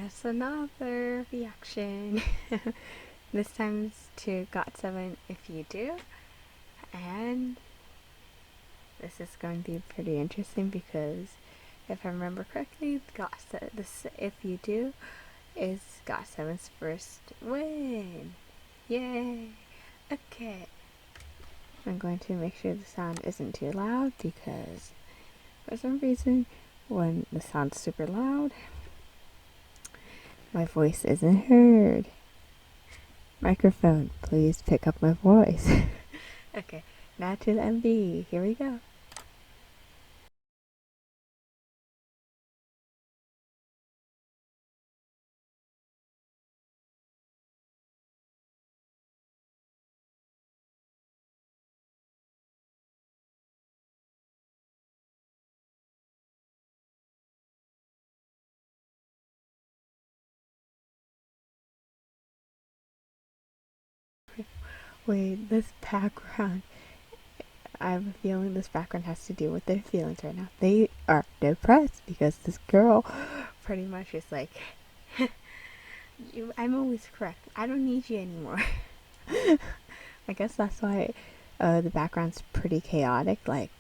just another reaction. This time's to Got7 if you do. And this is going to be pretty interesting because if I remember correctly, this if you do is Got7's first win. Yay! Okay. I'm going to make sure the sound isn't too loud because for some reason when the sound's super loud my voice isn't heard. Microphone, please pick up my voice. Okay, now to the MV. Here we go. Wait, this background. I have a feeling this background has to do with their feelings right now. They are depressed because this girl pretty much is like, I'm always correct. I don't need you anymore. I guess that's why the background's pretty chaotic. Like,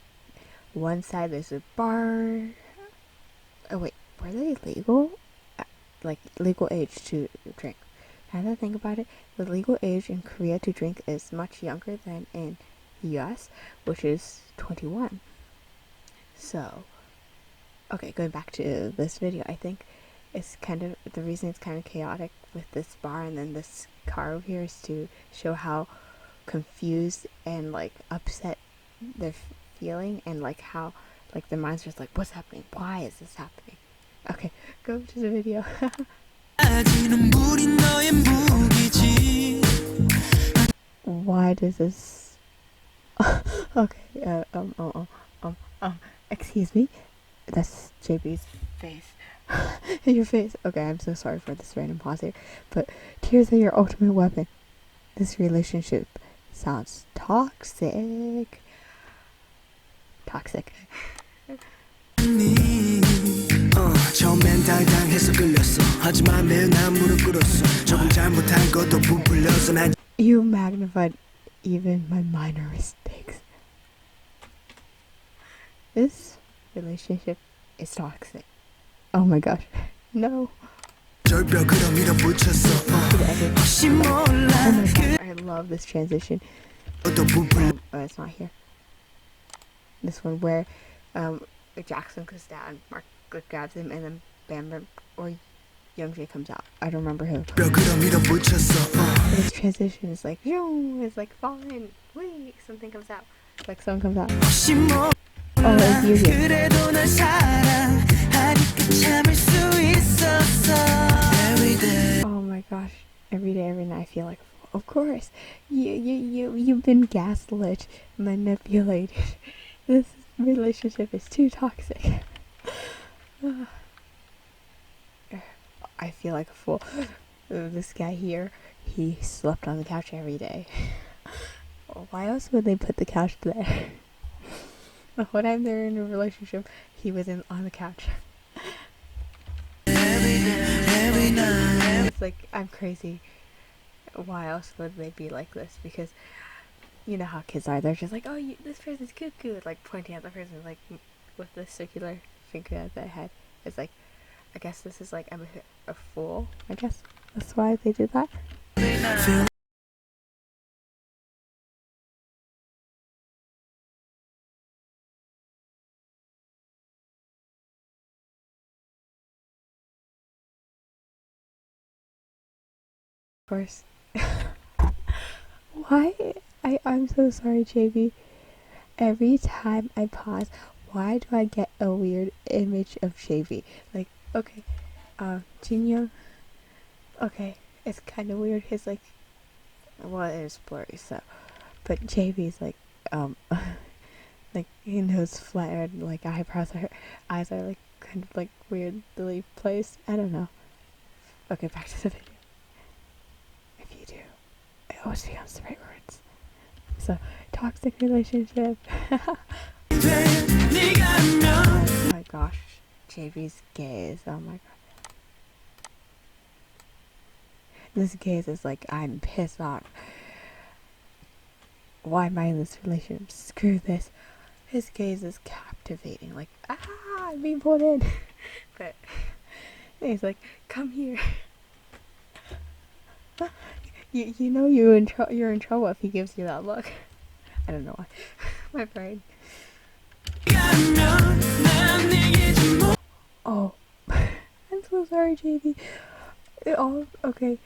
one side there's a bar. Oh wait, were they legal? Like, legal age to drink. Now that I think about it, the legal age in Korea to drink is much younger than in the US, which is 21. So, okay, going back to this video, I think it's kind of, the reason it's kind of chaotic with this bar and then this car over here is to show how confused and like upset they're feeling, and like how like their minds are just like, what's happening? Why is this happening? Okay, go to the video. Why does this okay, excuse me, that's JB's face. Your face. Okay, I'm so sorry for this random pause here, but tears are your ultimate weapon. This relationship sounds toxic. 처음엔 당당해서 끌렸어. 하지만 매일 난 무릎 꿇었어. 조금 잘못한 것도 부풀려서 난. You magnified even my minor mistakes. This relationship is toxic. Oh my gosh. No. Oh my god, I love this transition. Oh, it's not here. This one where Jackson goes down, Mark grabs him, and then Bam or Youngjae comes out. I don't remember who. This transition is like, it's like falling. Wait, something comes out. Like someone comes out. Oh, it's you. Oh my gosh! Every day, every night, I feel like, of course, you've been gaslit, manipulated. This relationship is too toxic. I feel like a fool. This guy here, he slept on the couch every day. Why else would they put the couch there? The whole time they're in a relationship, he was on the couch. Every night. It's like, I'm crazy. Why else would they be like this? Because you know how kids are. They're just like, oh, this person's good, like pointing at the person, like with the circular finger at their head. It's like, I guess this is like, I'm a fool. I guess that's why they did that. Of course. Why? I'm so sorry, JB. Every time I pause, why do I get a weird image of JB? Like, okay, Jinyoung, okay, it's kind of weird. His like, well, it's blurry, so, but JB's like, like his nose flared, like eyes are like kind of like weirdly placed. I don't know. Okay, back to the video. If you do, it always becomes the right words. So, toxic relationship. Oh my gosh, JB's gaze. Oh my god. this case is like, I'm pissed off. Why am I in this relationship? Screw this. His gaze is captivating. Like, I'm being pulled in. But he's like, come here. You know you're in trouble if he gives you that look. I don't know why. My brain. Oh, I'm so sorry, JD. Okay.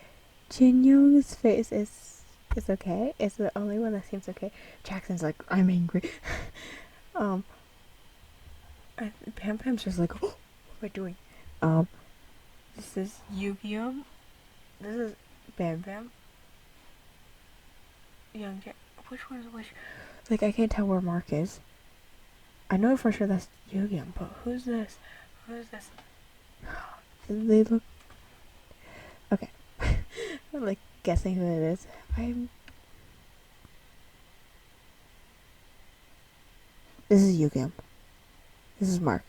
Jin Young's face is okay. It's the only one that seems okay. Jackson's like, I'm angry. Pam Pam's just like, oh, what am I doing? This is Yu-Gi-Oh. This is Bam Bam. Young Jack. Which one is which? Like, I can't tell where Mark is. I know for sure that's Yu-Gi-Oh, but who's this? Who is this? They look... Okay. I'm like guessing who it is. This is Yu-Gi-Oh. This is Mark.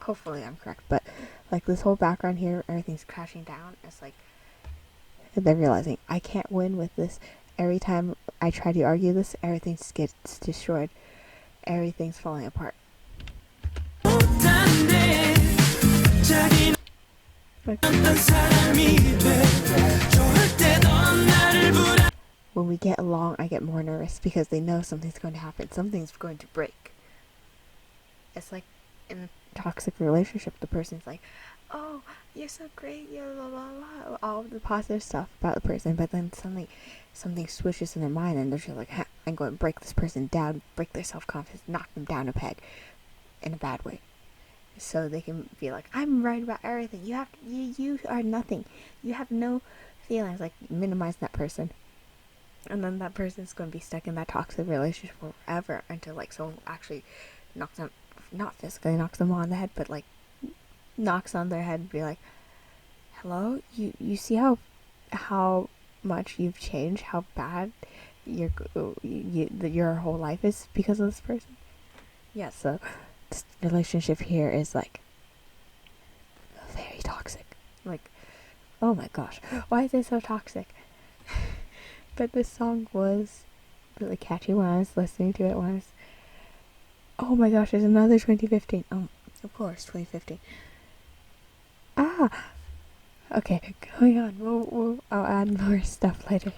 Hopefully I'm correct, but like this whole background here, everything's crashing down. It's like they're realizing I can't win with this. Every time I try to argue this, everything gets destroyed. Everything's falling apart. When we get along, I get more nervous because they know something's going to happen. Something's going to break. It's like in a toxic relationship, the person's like, oh, you're so great, you're blah, blah, blah, all the positive stuff about the person, but then suddenly something switches in their mind and they're just like, I'm going to break this person down, break their self-confidence, knock them down a peg in a bad way. So they can be like, I'm right about everything. You are nothing. You have no feelings. Like, minimize that person. And then that person's going to be stuck in that toxic relationship forever until, like, someone actually knocks them, not physically knocks them on the head, but, like, knocks on their head and be like, hello? You see how much you've changed? How bad your whole life is because of this person? Yeah, so this relationship here is, like, very toxic. Like, oh my gosh, why is it so toxic? But this song was really catchy when I was listening to it once. Oh my gosh, there's another 2015. Of course, 2015. Okay, going on. I'll add more stuff later.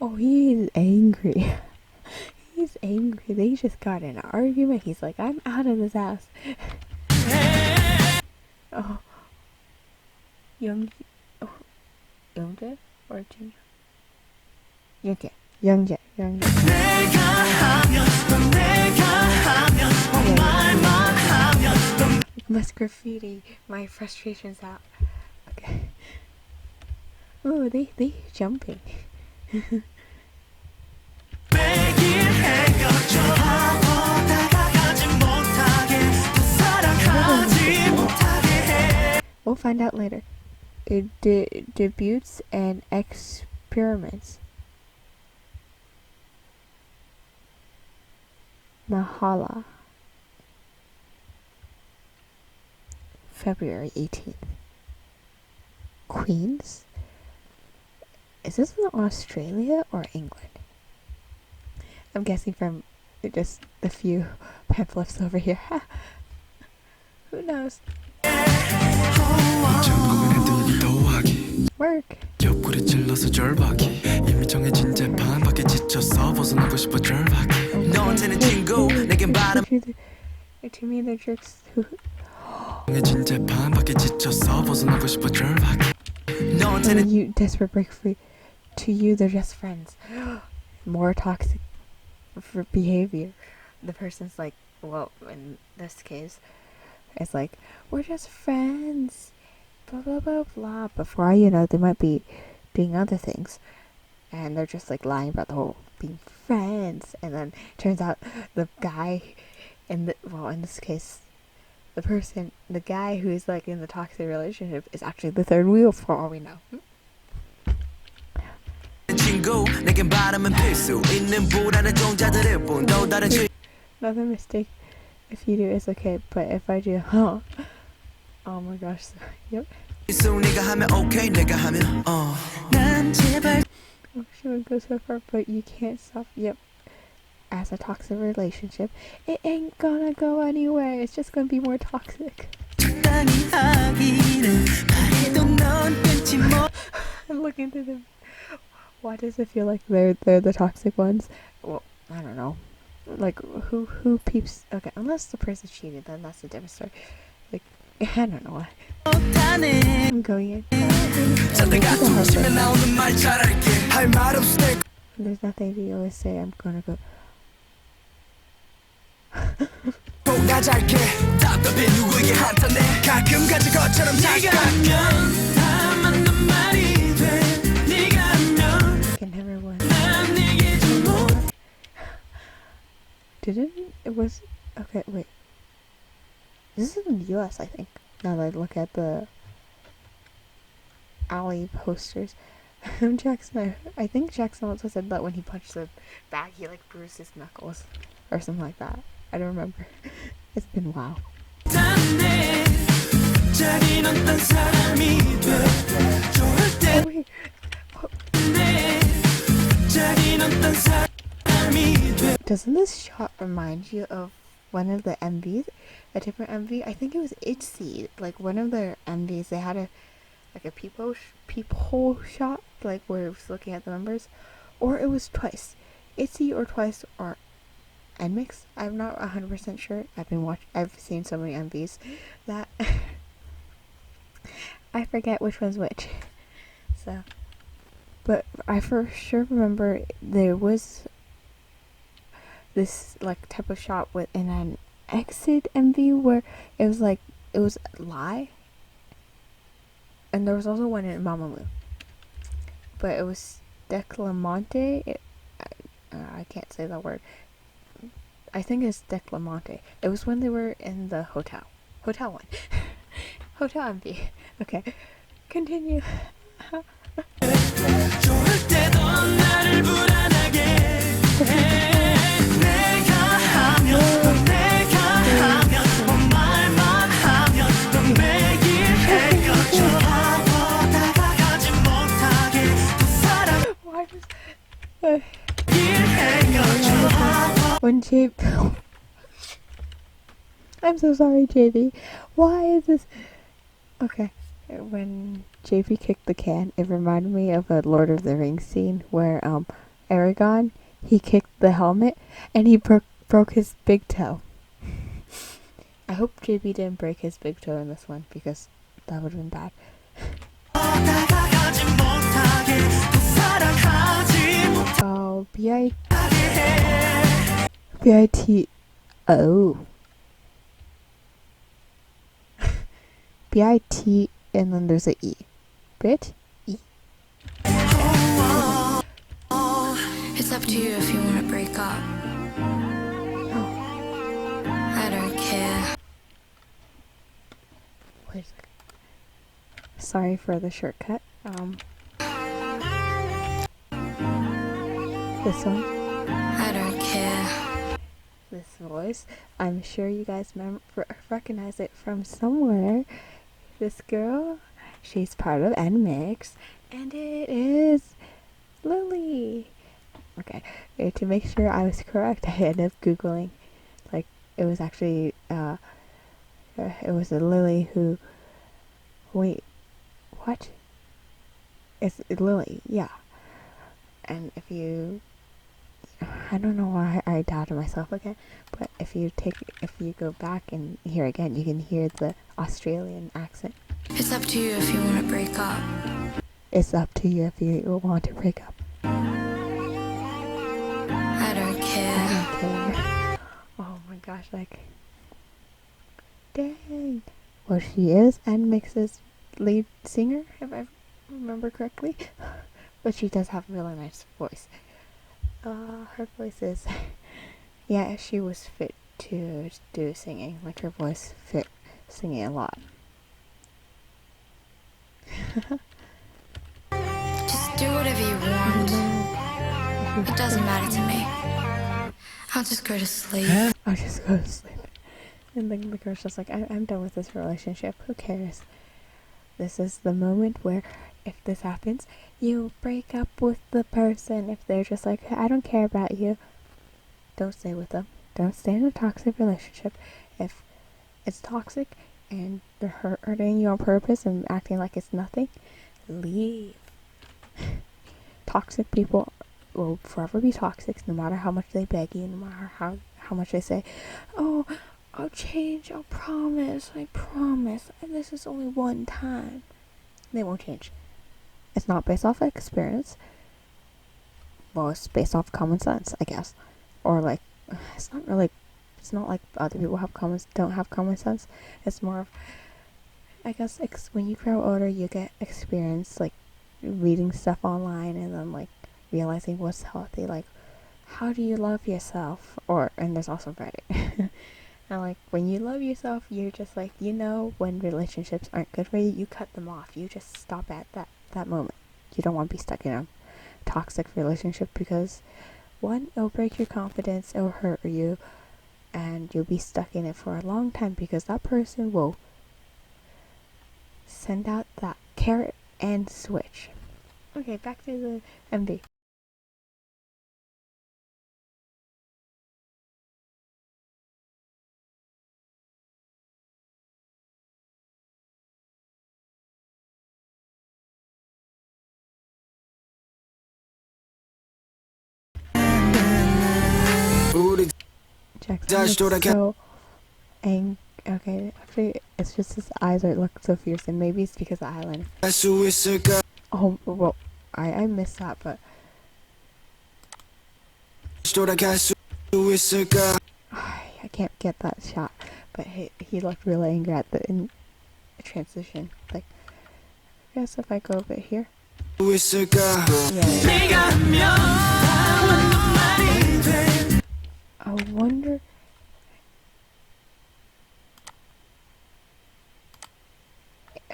Oh, he's angry. He's angry. They just got in an argument. He's like, I'm out of this house. Oh. Youngjae or Jin? Youngjae. Must graffiti my frustrations out. Okay. Oh, they jumping. We'll find out later. Debuts and experiments. Mahala. February 18th. Queens? Is this in Australia or England? I'm guessing from just a few pamphlets over here. Who knows? Work. To me, they're jerks who. You desperate break free. To you, they're just friends. More toxic for behavior. The person's like, well, in this case, it's like, we're just friends. Blah blah blah blah. Before you know, they might be doing other things, and they're just like lying about the whole being friends. And then turns out the guy, in this case, the guy who is like in the toxic relationship is actually the third wheel for all we know. Another mistake. If you do, it's okay. But if I do, Oh my gosh. Yep. Oh, she would go so far, but you can't stop. Yep. As a toxic relationship, it ain't gonna go anywhere. It's just gonna be more toxic. I'm looking through them. Why does it feel like they're the toxic ones? Well, I don't know. Like who peeps? Okay, unless the person cheated, then that's a different story. Like I don't know why. I'm going in. There's nothing you always say. I'm gonna go. I can never win. Didn't it was okay? Wait, this is in the U.S. I think. Now that I look at the alley posters, Jackson. I think Jackson also said that when he punched the bag, he like bruised his knuckles or something like that. I don't remember. It's been a while. Oh, wait. Doesn't this shot remind you of one of the MVs? A different MV? I think it was ITZY. Like one of their MVs, they had a peephole shot, like where it was looking at the members, or it was Twice. ITZY or Twice or NMIX. I'm not 100% sure. I've seen so many MVs that I forget which one's which. So, but I for sure remember there was this like type of shot in an Exit MV where it was Lie, and there was also one in Mamamoo, but it was Declamonte. I can't say that word. I think it's Declamonte. It was when they were in the hotel one. Hotel MV. Okay, continue. When I'm so sorry, JV. Why is this? Okay, when JV kicked the can, it reminded me of a Lord of the Rings scene where Aragorn, he kicked the helmet and he broke his big toe. I hope JV didn't break his big toe in this one because that would have been bad. Oh, B-I-T-O. B-I-T and then there's a E. Bit? E. It's up to you if you want to break up. Oh. I don't care. Wait a second. Sorry for the shortcut. This one. I don't care. This voice. I'm sure you guys recognize it from somewhere. This girl, she's part of NMIX, and it is Lily. Okay, to make sure I was correct, I ended up Googling. Like, it was actually, it was a Lily who, wait, what? It's Lily, yeah. And if you, I don't know why I doubted myself again, but if you go back and hear again, you can hear the Australian accent. It's up to you if you want to break up. It's up to you if you want to break up. I don't care. I don't care. Oh my gosh, like, dang. Well, she is NMIX's lead singer, if I remember correctly. But she does have a really nice voice. Her voice is, yeah, she was fit to do singing. Like, her voice fit singing a lot. Just do whatever you want. It doesn't matter to me. I'll just go to sleep. I'll just go to sleep. And the girl's just like, I'm done with this relationship. Who cares? This is the moment where, if this happens, you break up with the person. If they're just like, I don't care about you, don't stay with them. Don't stay in a toxic relationship. If it's toxic and they're hurting you on purpose and acting like it's nothing, leave. Toxic people will forever be toxic, no matter how much they beg you, no matter how much they say, oh, I'll change, I promise, and this is only one time. They won't change. It's not based off experience. Well, it's based off common sense, I guess. Or like, it's not like other people don't have common sense. It's more of, I guess, when you grow older, you get experience, like reading stuff online and then like realizing what's healthy, like how do you love yourself, and there's also Reddit. And like when you love yourself, you're just like, when relationships aren't good for you, you cut them off. You just stop at that moment. You don't want to be stuck in a toxic relationship because one, it'll break your confidence, it'll hurt you, and you'll be stuck in it for a long time because that person will send out that carrot and switch. Okay, back to the MV. Jackson is so okay, actually, it's just his eyes look so fierce, and maybe it's because of eyeliner. Oh, well, I missed that, but I can't get that shot. But he looked really angry at the transition. Like, I guess if I go a bit here. Yeah. I wonder.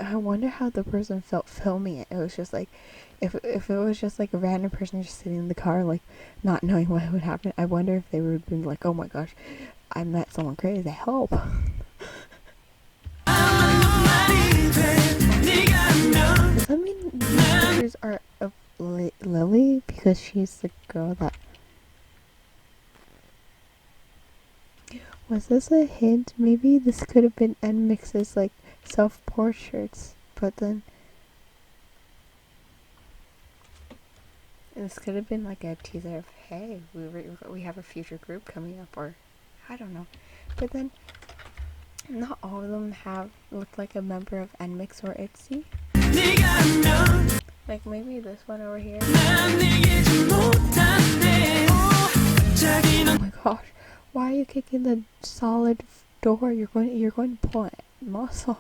I wonder how the person felt filming it. It was just like, if it was just like a random person just sitting in the car, like not knowing what would happen. I wonder if they would have been like, "Oh my gosh, I met someone crazy. Help!" Does that mean these pictures are of Lily because she's the girl that? Was this a hint? Maybe this could have been NMIX's like self-portraits, but then this could have been like a teaser of, hey, we have a future group coming up, or I don't know. But then not all of them looked like a member of NMIX or ITZY. Like maybe this one over here. Oh my gosh, why are you kicking the solid door? You're going to pull a muscle.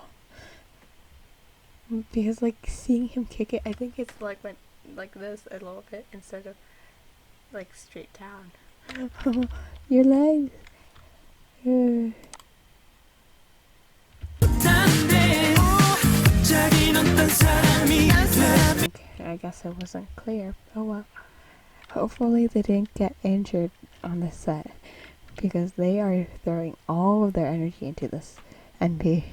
Because like seeing him kick it, I think it's like went like this a little bit instead of like straight down. Your legs. Okay, I guess it wasn't clear. Oh well. Hopefully they didn't get injured on this set because they are throwing all of their energy into this NP.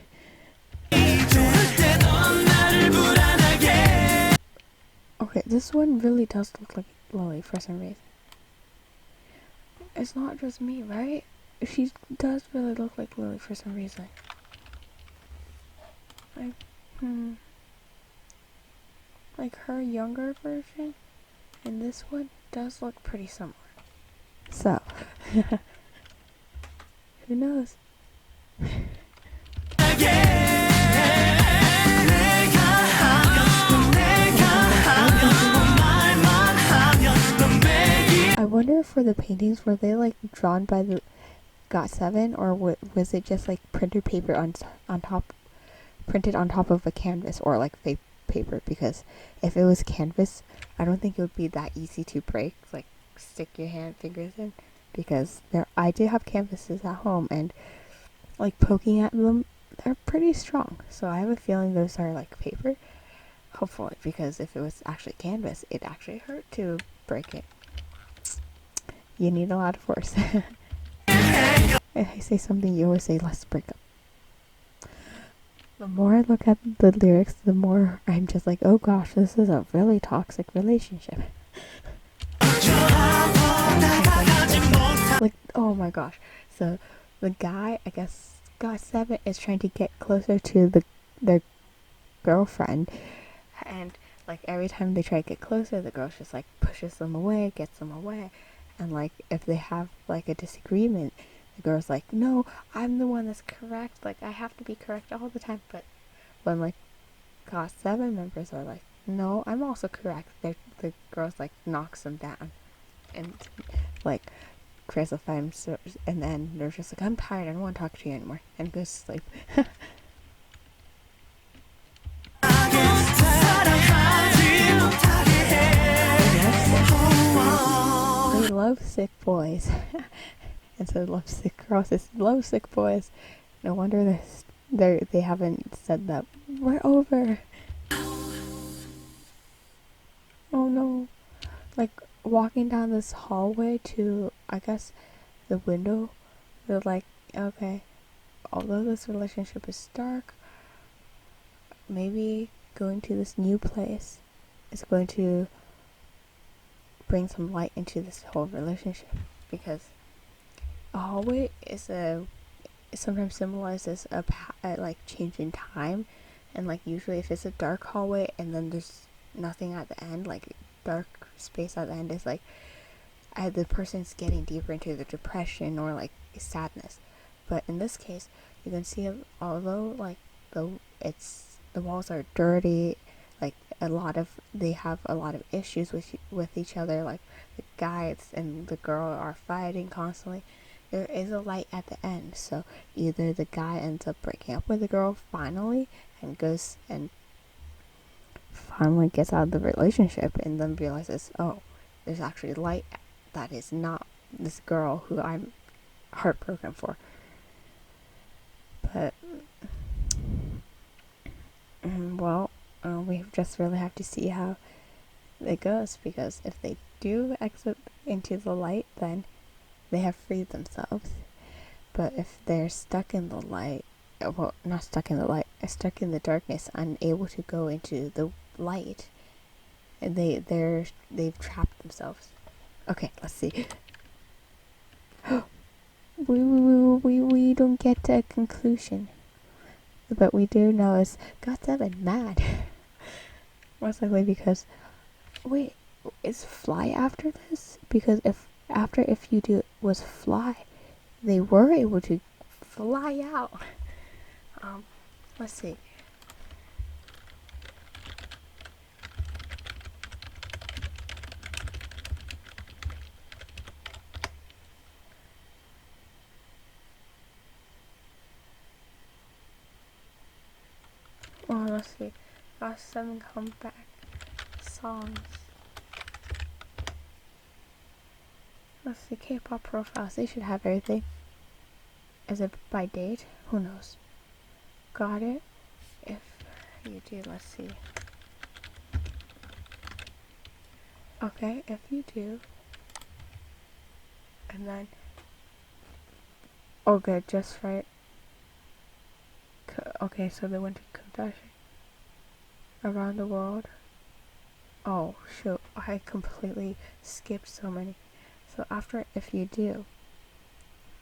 Okay, this one really does look like Lily for some reason. It's not just me, right? She does really look like Lily for some reason. Like her younger version and this one does look pretty similar. So, who knows? I wonder if for the paintings, were they like drawn by the Got7, or was it just like printer paper printed on top of a canvas, or like fake paper? Because if it was canvas, I don't think it would be that easy to break, like stick your fingers in, because I do have canvases at home, and like poking at them, they're pretty strong. So I have a feeling those are like paper, hopefully, because if it was actually canvas, it actually hurt to break it. You need a lot of force. I say something, you always say, let's break up. The more I look at the lyrics, the more I'm just like, oh gosh, this is a really toxic relationship. Like, oh my gosh. So the guy, I guess Got7 is trying to get closer to their girlfriend, and like every time they try to get closer, the girl just like pushes them away, gets them away. And like if they have like a disagreement, the girl's like, no, I'm the one that's correct, like I have to be correct all the time. But when like Got7 members are like, no, I'm also correct, the girl's like knocks them down and like crucify him. So, and then they're just like, I'm tired, I don't want to talk to you anymore, and goes to sleep. They love sick boys. Instead of love sick girls, it's love sick boys. No wonder they haven't said that we're over. Oh no. Like walking down this hallway to, I guess, the window, they're like, okay, although this relationship is dark, maybe going to this new place is going to bring some light into this whole relationship. Because a hallway is it sometimes symbolizes a like change in time, and like usually if it's a dark hallway and then there's nothing at the end, like dark space at the end, is like the person's getting deeper into the depression or like sadness. But in this case, you can see, although like the walls are dirty, like they have a lot of issues with each other, like the guys and the girl are fighting constantly, there is a light at the end. So either the guy ends up breaking up with the girl finally and goes and finally gets out of the relationship and then realizes, oh, there's actually light that is not this girl who I'm heartbroken for. But well, we just really have to see how it goes, because if they do exit into the light, then they have freed themselves. But if they're stuck in the light, well, not stuck in the light, stuck in the darkness, unable to go into the light, they've trapped themselves. Okay, let's see. we don't get to a conclusion, but we do know is Got7 mad. Most likely because, wait, is Fly after this? Because if you do was Fly, they were able to fly out. Let's see. Oh, let's see. Got7 comeback songs. Let's see. K-pop profiles. They should have everything. Is it by date? Who knows? Got it? If you do, let's see. Okay, if you do. And then. Oh, good. Just right. Okay, so they went to confession. Around the world. Oh, shoot. I completely skipped so many. So after if you do,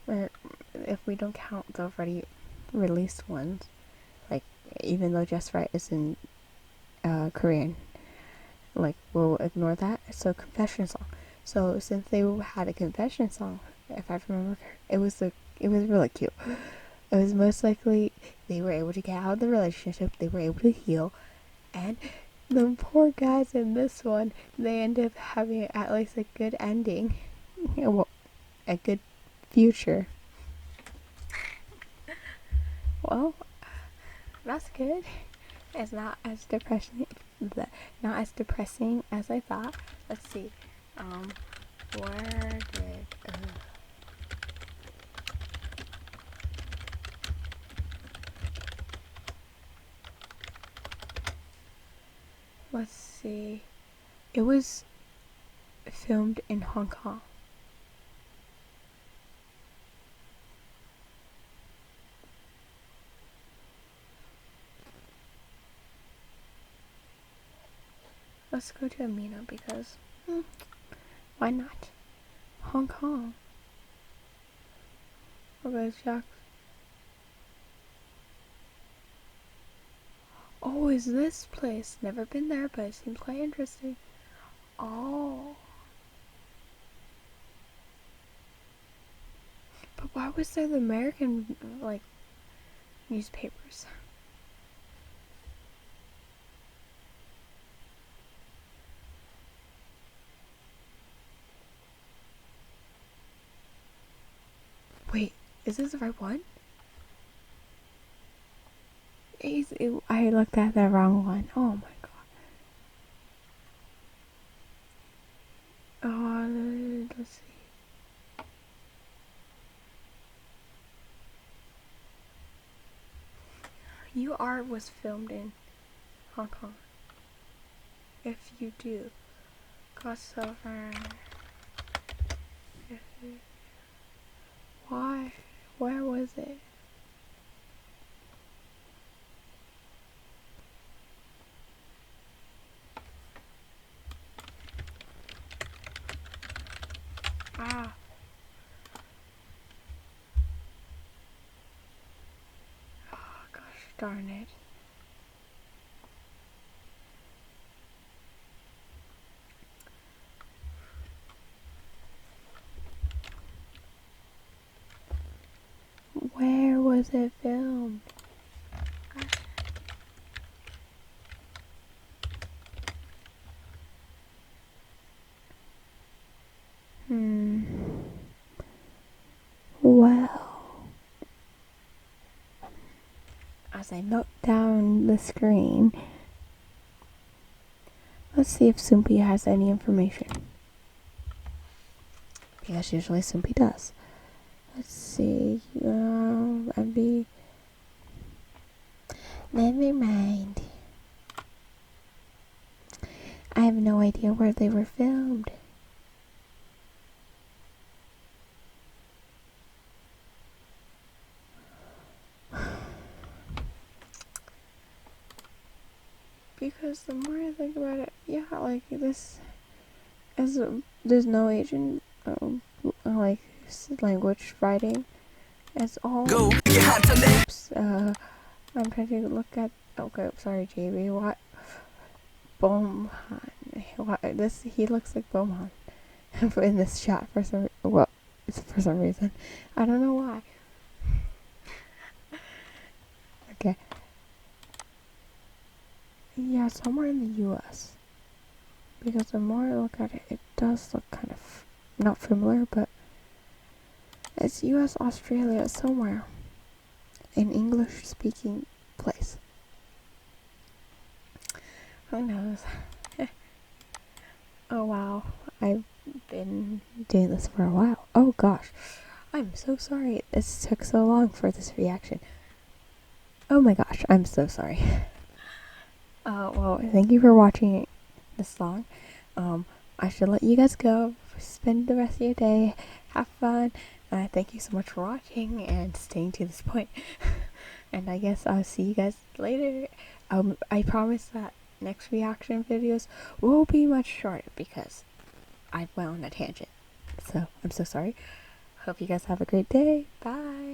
or if we don't count the already released ones, like even though Just Right is in Korean, like we'll ignore that. So confession song. So since they had a confession song, if I remember, it was really cute. It was most likely they were able to get out of the relationship, they were able to heal, and the poor guys in this one, they end up having at least a good ending. Well, a good future. Well, that's good. It's not as depressing, as I thought. Let's see. Where did let's see. It was filmed in Hong Kong. let's go to Amina because why not? Hong Kong. Okay, Jack. Oh, is this place? Never been there, but it seems quite interesting. Oh. But why was there the American, like, newspapers? Wait, is this the right one? I looked at the wrong one. Oh my god. Oh, let's see. UR was filmed in Hong Kong. If you do, Got7. Why? Where was it? Ah. Oh, gosh darn it. Where was it filmed? Well, as I look down the screen, let's see if Soompi has any information. Because usually Soompi does. Let's see. Never mind. I have no idea where they were filmed. Because the more I think about it, yeah, like this is there's no Asian like language writing. It's all. Go. Oops, I'm trying to look at. Okay, sorry, JB. What? Bomhan. What? This he looks like Bomhan in this shot for some. Well, for some reason, I don't know why. Okay. Yeah, somewhere in the U.S. Because the more I look at it, it does look kind of not familiar, but it's U.S., Australia, somewhere. An English-speaking place. Who knows? Oh wow, I've been doing this for a while. Oh gosh, I'm so sorry this took so long for this reaction. Oh my gosh, I'm so sorry. Well, thank you for watching this long. I should let you guys go. Spend the rest of your day. Have fun. Thank you so much for watching and staying to this point. And I guess I'll see you guys later. I promise that next reaction videos will be much shorter because I went on a tangent. So I'm so sorry. Hope you guys have a great day. Bye.